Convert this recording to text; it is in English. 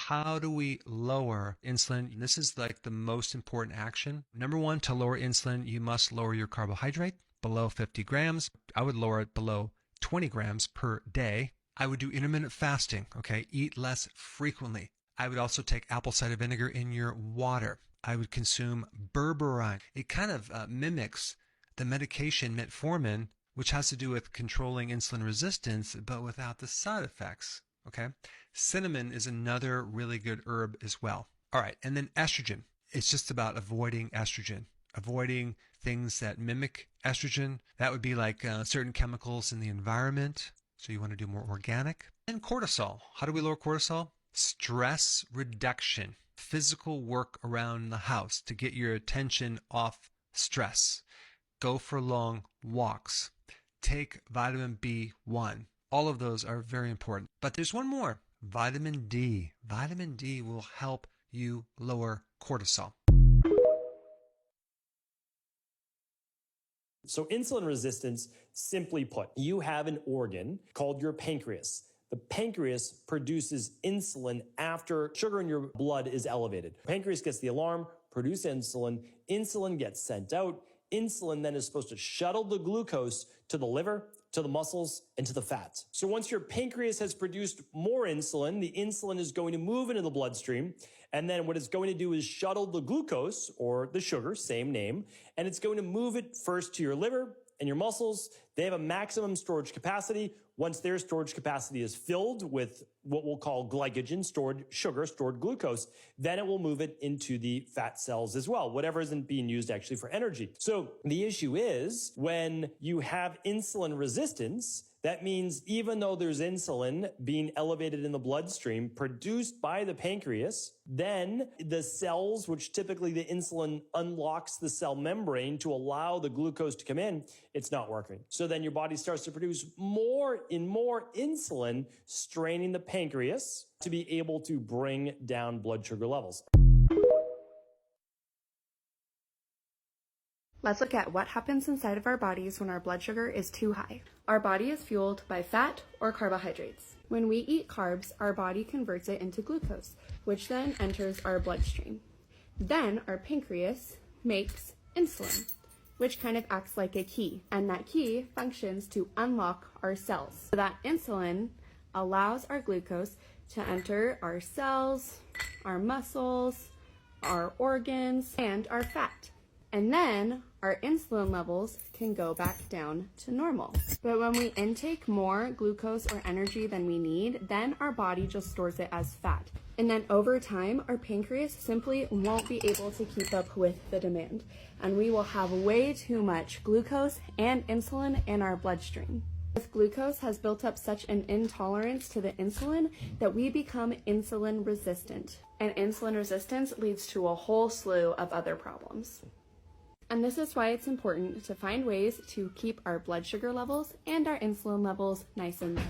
how do we lower insulin? This is like the most important action. Number one, to lower insulin, you must lower your carbohydrate below 50 grams. I would lower it below 20 grams per day. I would do intermittent fasting, okay? Eat less frequently. I would also take apple cider vinegar in your water. I would consume berberine. It kind of mimics the medication metformin, which has to do with controlling insulin resistance, but without the side effects, okay? Cinnamon is another really good herb as well. All right, and then estrogen. It's just about avoiding estrogen, avoiding things that mimic estrogen. That would be like certain chemicals in the environment. So you want to do more organic. And cortisol. How do we lower cortisol? Stress reduction. Physical work around the house to get your attention off stress. Go for long walks. Take vitamin B1. All of those are very important. But there's one more. Vitamin D. Vitamin D will help you lower cortisol. So insulin resistance, simply put, you have an organ called your pancreas. The pancreas produces insulin after sugar in your blood is elevated. Pancreas gets the alarm, produce insulin, insulin gets sent out. Insulin then is supposed to shuttle the glucose to the liver, to the muscles, and to the fats. So once your pancreas has produced more insulin, the insulin is going to move into the bloodstream. And then what it's going to do is shuttle the glucose, or the sugar, same name, and it's going to move it first to your liver and your muscles. They have a maximum storage capacity. Once their storage capacity is filled with what we'll call glycogen, stored sugar, stored glucose, then it will move it into the fat cells as well, whatever isn't being used actually for energy. So the issue is when you have insulin resistance, that means even though there's insulin being elevated in the bloodstream produced by the pancreas, then the cells, which typically the insulin unlocks the cell membrane to allow the glucose to come in, it's not working. So then your body starts to produce more insulin, straining the pancreas to be able to bring down blood sugar levels. Let's look at what happens inside of our bodies when our blood sugar is too high. Our body is fueled by fat or carbohydrates. When we eat carbs, our body converts it into glucose, which then enters our bloodstream. Then our pancreas makes insulin, which kind of acts like a key, and that key functions to unlock our cells. So that insulin allows our glucose to enter our cells, our muscles, our organs, and our fat. And then our insulin levels can go back down to normal. But when we intake more glucose or energy than we need, then our body just stores it as fat. And then over time, our pancreas simply won't be able to keep up with the demand. And we will have way too much glucose and insulin in our bloodstream. This glucose has built up such an intolerance to the insulin that we become insulin resistant. And insulin resistance leads to a whole slew of other problems. And this is why it's important to find ways to keep our blood sugar levels and our insulin levels nice and low.